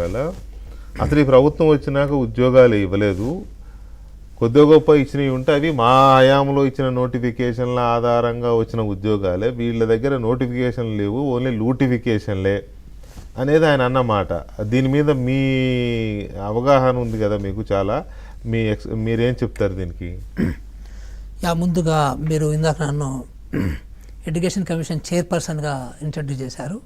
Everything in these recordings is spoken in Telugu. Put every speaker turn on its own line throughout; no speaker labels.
ఇవాళ. అసలు ఈ ప్రభుత్వం వచ్చినాక ఉద్యోగాలు ఇవ్వలేదు, కొద్దిగా గొప్ప ఇచ్చినవి ఉంటే అవి మా హయాంలో ఇచ్చిన నోటిఫికేషన్ల ఆధారంగా వచ్చిన ఉద్యోగాలే, వీళ్ళ దగ్గర నోటిఫికేషన్లు లేవు, ఓన్లీ లూటిఫికేషన్లే అనేది ఆయన అన్నమాట. దీని మీద మీ అవగాహన ఉంది కదా మీకు చాలా, మీరేం చెప్తారు దీనికి?
ముందుగా మీరు ఇందాక నన్ను ఎడ్యుకేషన్ కమిషన్ చైర్పర్సన్గా ఇంట్రడ్యూస్ చేశారు.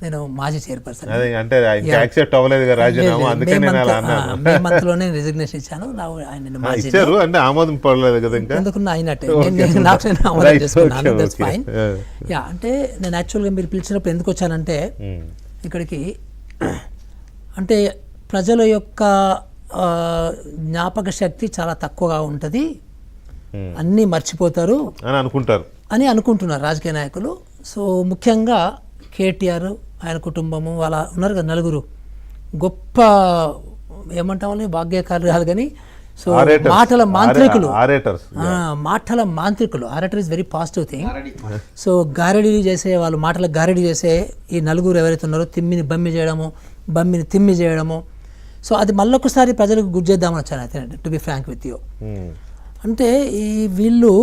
నేను మాజీ చైర్పర్సన్,
అంటే యాక్సెప్ట్ అవ్వలేదు రాజీనామా, అందుకే నేను అలా అన్నాను.
మే మంత్లోనే రిజిగ్నేషన్ ఇచ్చాను. ఆయన
ఇచ్చారు అంటే ఆమోదం పడలేదు కదా, ఇంకా
ఎందుకున్నా అయినట్టే నాకు నేను ఆమోదం చేసుకున్నాను. That's fine. అంటే నేను యాక్చువల్గా మీరు పిలిచినప్పుడు ఎందుకు వచ్చానంటే ఇక్కడికి, అంటే ప్రజల యొక్క జ్ఞాపక శక్తి చాలా తక్కువగా ఉంటుంది, అన్నీ మర్చిపోతారు అని అనుకుంటున్నారు రాజకీయ నాయకులు. సో ముఖ్యంగా కేటీఆర్, ఆయన కుటుంబము, వాళ్ళ ఉన్నారు కదా నలుగురు గొప్ప ఏమంటామని భాగ్యకారులు కాదు కానీ, సో మాటల మాంత్రికులు, orator is very positive thing. So గారడీ చేసే వాళ్ళు, మాటల గారడీ చేసే ఈ నలుగురు ఎవరైతే ఉన్నారో తిమ్మిని బమ్మి చేయడము, బమ్మిని తిమ్మి చేయడము, సో అది మళ్ళొకసారి ప్రజలకు గుర్తు చేద్దామని వచ్చాను అయితే, to be frank with you. అంటే ఈ వీళ్ళు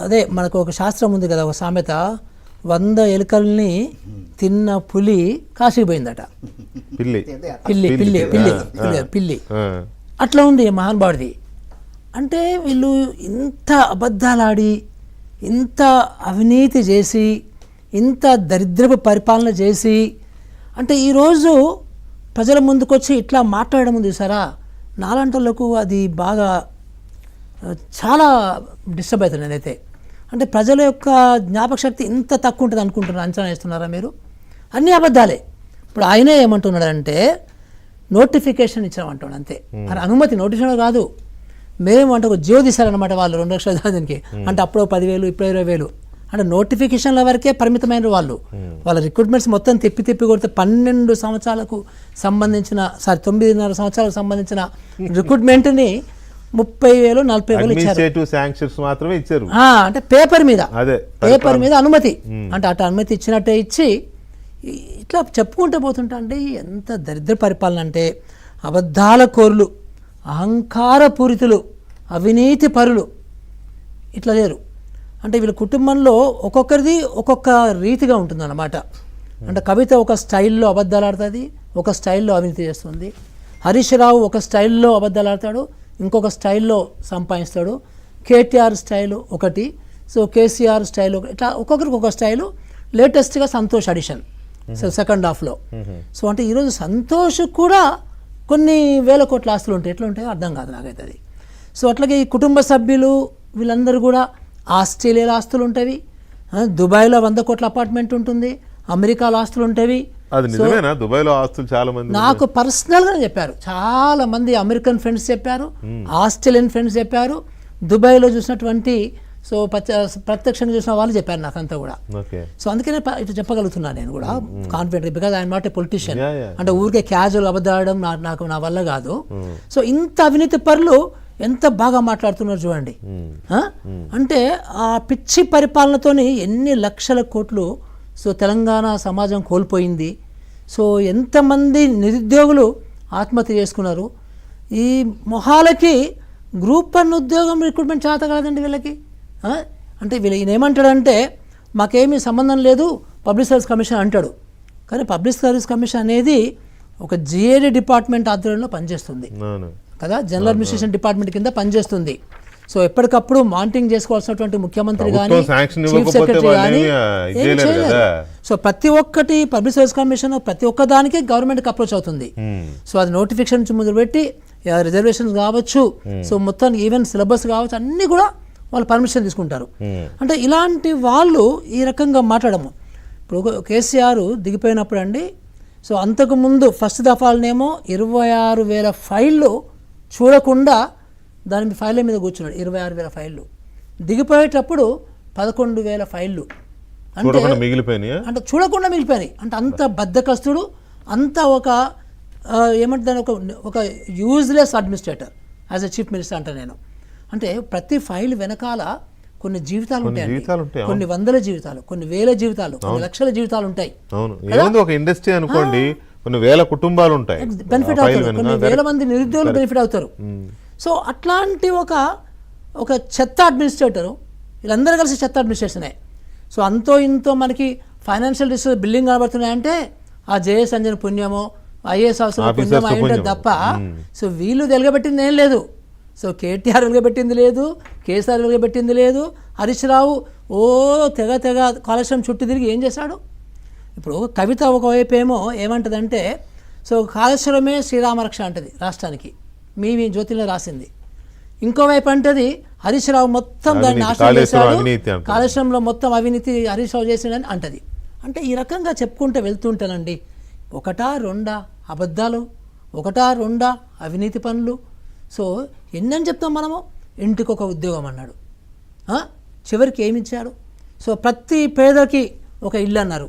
అదే మనకు ఒక శాస్త్రం ఉంది కదా, ఒక సామెత, 100 ఎలుకల్ని తిన్న పులి కాశీకి పోయిందట. పిల్లి పిల్లి పిల్లి పిల్లి పిల్లి అట్లా ఉంది మహానుభావుడిది. అంటే వీళ్ళు ఇంత అబద్ధాలాడి, ఇంత అవినీతి చేసి, ఇంత దరిద్రపు పరిపాలన చేసి, అంటే ఈరోజు ప్రజల ముందుకొచ్చి ఇట్లా మాట్లాడడం ఉంది సారా, నాలంటోళ్లకు అది బాగా చాలా డిస్టర్బ్ అవుతుంది నేనైతే. అంటే ప్రజల యొక్క జ్ఞాపక శక్తి ఇంత తక్కువ ఉంటుంది అనుకుంటున్నారు, అంచనా వేస్తున్నారా మీరు? అన్నీ అబద్ధాలే. ఇప్పుడు ఆయనే ఏమంటున్నాడంటే నోటిఫికేషన్ ఇచ్చామంటాడు అంతే, అది అనుమతి నోటిఫికేషన్ కాదు. మేమేమంటే ఒక జియో తీశారనమాట వాళ్ళు 2 లక్షల దానికి, అంటే అప్పుడు 10,000 ఇప్పుడు 20,000, అంటే నోటిఫికేషన్ల వరకే పరిమితమైన వాళ్ళు. వాళ్ళ రిక్రూట్మెంట్స్ మొత్తం తిప్పి కొడితే 12 సంవత్సరాలకు సంబంధించిన 9.5 సంవత్సరాలకు సంబంధించిన రిక్రూట్మెంట్ని 30,000 40,000 ఇచ్చారు. అంటే పేపర్ మీద అనుమతి, అంటే అటు అనుమతి ఇచ్చినట్టే ఇచ్చి ఇట్లా చెప్పుకుంటూ పోతుంటా. అంటే ఎంత దరిద్ర పరిపాలన అంటే, అబద్ధాల కోరులు, అహంకార పూరితులు, అవినీతి పరులు ఇట్లా లేరు. అంటే వీళ్ళ కుటుంబంలో ఒక్కొక్కరిది ఒక్కొక్క రీతిగా ఉంటుందన్నమాట. అంటే కవిత ఒక స్టైల్లో అబద్ధాలు ఆడుతుంది, ఒక స్టైల్లో అవినీతి చేస్తుంది. హరీష్ రావు ఒక స్టైల్లో అబద్ధాలు ఆడతాడు, ఇంకొక స్టైల్లో సంపాదిస్తాడు. కేటీఆర్ స్టైలు ఒకటి, సో కేసీఆర్ స్టైల్ ఒకటి, ఇట్లా ఒక్కొక్కరికి ఒక స్టైలు. లేటెస్ట్గా సంతోష్ అడిషన్, సో సెకండ్ హాఫ్లో. సో అంటే ఈరోజు సంతోష్ కూడా కొన్ని వేల కోట్ల ఆస్తులు ఉంటాయి, ఎట్లా ఉంటాయో అర్థం కాదు నాకైతే అది. సో అట్లాగే ఈ కుటుంబ సభ్యులు వీళ్ళందరూ కూడా ఆస్ట్రేలియాలో ఆస్తులు ఉంటాయి, దుబాయ్లో 100 కోట్ల అపార్ట్మెంట్ ఉంటుంది, అమెరికాలో ఆస్తులు ఉంటాయి. నాకు పర్సనల్గా చెప్పారు, చాలా మంది అమెరికన్ ఫ్రెండ్స్ చెప్పారు, ఆస్ట్రేలియన్ ఫ్రెండ్స్ చెప్పారు, దుబాయ్లో చూసినటువంటి, సో ప్రత్యక్షంగా చూసిన వాళ్ళు చెప్పారు నాకంతా కూడా. సో అందుకనే ఇట్లా చెప్పగలుగుతున్నాను నేను కూడా confident, because I'm not a politician. అంటే ఊరికే క్యాజువల్ అబద్ధాడడం నా వల్ల కాదు. సో ఇంత అవినీతి పరులు ఎంత బాగా మాట్లాడుతున్నారు చూడండి. అంటే ఆ పిచ్చి పరిపాలనతోని ఎన్ని లక్షల కోట్లు సో తెలంగాణ సమాజం కోల్పోయింది. సో ఎంతమంది నిరుద్యోగులు ఆత్మహత్య చేసుకున్నారు. ఈ మొహాలకి గ్రూప్ 1 ఉద్యోగం రిక్రూట్మెంట్ చేత కాదండి వీళ్ళకి. అంటే ఈయన ఏమంటాడంటే మాకేమీ సంబంధం లేదు పబ్లిక్ సర్వీస్ కమిషన్ అంటాడు, కానీ పబ్లిక్ సర్వీస్ కమిషన్ అనేది ఒక జిఏడి డిపార్ట్మెంట్ ఆధ్వర్యంలో పనిచేస్తుంది కదా, జనరల్ అడ్మినిస్ట్రేషన్ డిపార్ట్మెంట్ కింద పనిచేస్తుంది. సో ఎప్పటికప్పుడు మానిటరింగ్ చేసుకోవాల్సినటువంటి ముఖ్యమంత్రి కానీ చీఫ్ సెక్రటరీ కానీ ఏం చేయలేదు. సో ప్రతి ఒక్కటి పబ్లిక్ సర్వీస్ కమిషన్ ప్రతి ఒక్క దానికి గవర్నమెంట్కి అప్రోచ్ అవుతుంది. సో అది నోటిఫికేషన్ నుంచి మొదలుపెట్టి రిజర్వేషన్స్ కావచ్చు, సో మొత్తం ఈవెన్ సిలబస్ కావచ్చు, అన్నీ కూడా వాళ్ళు పర్మిషన్ తీసుకుంటారు. అంటే ఇలాంటి వాళ్ళు ఈ రకంగా మాట్లాడము. ఇప్పుడు కేసీఆర్ దిగిపోయినప్పుడు అండి, సో అంతకుముందు ఫస్ట్ దఫాలనేమో 26,000 ఫైళ్ళు చూడకుండా దాని ఫైళ్ళ మీద కూర్చున్నాడు. 26,000 ఫైళ్ళు. దిగిపోయేటప్పుడు 11,000 ఫైళ్ళు అంటే చూడకుండా మిగిలిపోయినాయి. అంటే అంత బద్ధకస్తుడు, అంత ఒక ఏమంటారు ఒక useless administrator as a chief minister అంటే నేను. అంటే ప్రతి ఫైల్ వెనకాల కొన్ని జీవితాలు ఉంటాయి, కొన్ని వందల జీవితాలు, కొన్ని వేల జీవితాలు, కొన్ని లక్షల జీవితాలు ఉంటాయి.
ఒక ఇండస్ట్రీ అనుకోండి, కొన్ని వేల కుటుంబాలు ఉంటాయి
బెనిఫిట్ అవుతారు, కొన్ని వేల మంది నిరుద్యోగులు బెనిఫిట్ అవుతారు. సో అట్లాంటి ఒక చెత్త అడ్మినిస్ట్రేటరు, వీళ్ళందరూ కలిసి చెత్త అడ్మినిస్ట్రేషనే. సో అంతో ఇంతో మనకి ఫైనాన్షియల్ రిసోర్స్ బిల్డింగ్ కనబడుతున్నాయంటే ఆ జేఎస్ అంజన్ పుణ్యమో ఐఏఎస్ ఆఫీసర్ పుణ్యం అయి ఉంటుంది తప్ప సో వీళ్ళు వెలగబెట్టింది ఏం లేదు. సో కేటీఆర్ వెలగబెట్టింది లేదు, కేసీఆర్ వెలగబెట్టింది లేదు. హరీష్ రావు తెగ కాళేశ్వరం చుట్టూ తిరిగి ఏం చేశాడు? ఇప్పుడు కవిత ఒకవైపు ఏమంటుందంటే సో కాళేశ్వరమే శ్రీరామరక్ష అంటది రాష్ట్రానికి, మీ జ్యోతిలో రాసింది. ఇంకోవైపు అంటది హరీష్ రావు మొత్తం దాన్ని నాశనం చేశాడు, కాళేశ్వరంలో మొత్తం అవినీతి హరీష్ రావు చేసాడని అంటది. అంటే ఈ రకంగా చెప్పుకుంటూ వెళ్తుంటానండి. ఒకటా రెండా అబద్ధాలు, ఒకటా రెండా అవినీతి పనులు. సో ఎన్నని చెప్తాం మనము? ఇంటికి ఒక ఉద్యోగం అన్నాడు, చివరికి ఏమిచ్చాడు? సో ప్రతి పేదకి ఒక ఇల్లు అన్నారు.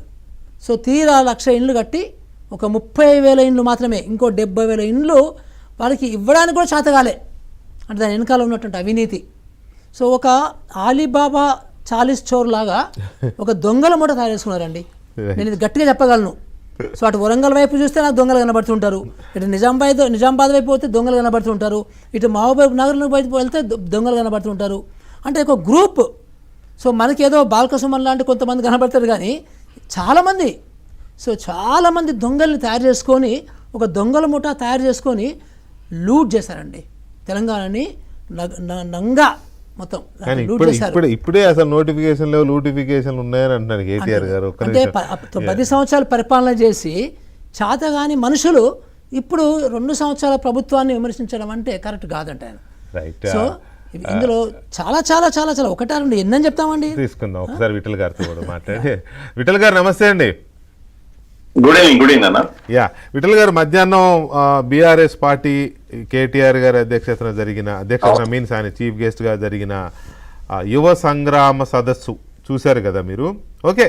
సో తీరా 1,00,000 ఇండ్లు కట్టి ఒక 30,000 ఇండ్లు మాత్రమే, ఇంకో 70,000 ఇండ్లు వాళ్ళకి ఇవ్వడానికి కూడా చేతగాలే. అంటే దాని వెనకాల ఉన్నటువంటి అవినీతి. సో ఒక ఆలీబాబా 40 చోర్ లాగా ఒక దొంగల మూట తయారు చేసుకున్నారండి. నేను ఇది గట్టిగా చెప్పగలను. సో అటు వరంగల్ వైపు చూస్తే నాకు దొంగలు కనబడుతుంటారు, ఇటు నిజామాబాద్ వైపు పోతే దొంగలు కనబడుతుంటారు, ఇటు మహబూబ్ నగర్ వైపు వెళ్తే దొంగలు కనబడుతుంటారు. అంటే ఒక గ్రూప్. సో మనకేదో బాలకసుమన్ లాంటి కొంతమంది కనబడతారు కానీ చాలామంది దొంగల్ని తయారు చేసుకొని ఒక దొంగల ముఠ తయారు చేసుకొని లూట్ చేశారండి తెలంగాణని. నంగా మొత్తం లూట్ చేశారు.
ఇప్పుడే అసలు నోటిఫికేషన్లు ఉన్నాయని అంటున్నారు కేటీఆర్ గారు.
అంటే 10 సంవత్సరాలు పరిపాలన చేసి చాతగాని మనుషులు ఇప్పుడు 2 సంవత్సరాల ప్రభుత్వాన్ని విమర్శించడం అంటే కరెక్ట్ కాదంట ఆయన. సో ఇందులో చాలా చాలా చాలా చాలా ఒకటా రెండు ఎన్నని చెప్తామండి.
తీసుకుందాం ఒకసారి విఠల్ గారితో కూడా మాట్లాడి. విఠల్ గారు నమస్తే అండి.
గుడ్ ఈవినింగ్ అన్న.
యా విఠల్ గారు, మధ్యాహ్నం బీఆర్ఎస్ పార్టీ కేటీఆర్ గారి అధ్యక్షతన మీన్స్ ఆయన చీఫ్ గెస్ట్ గా జరిగిన యువ సంగ్రామ సదస్సు చూశారు కదా మీరు? ఓకే,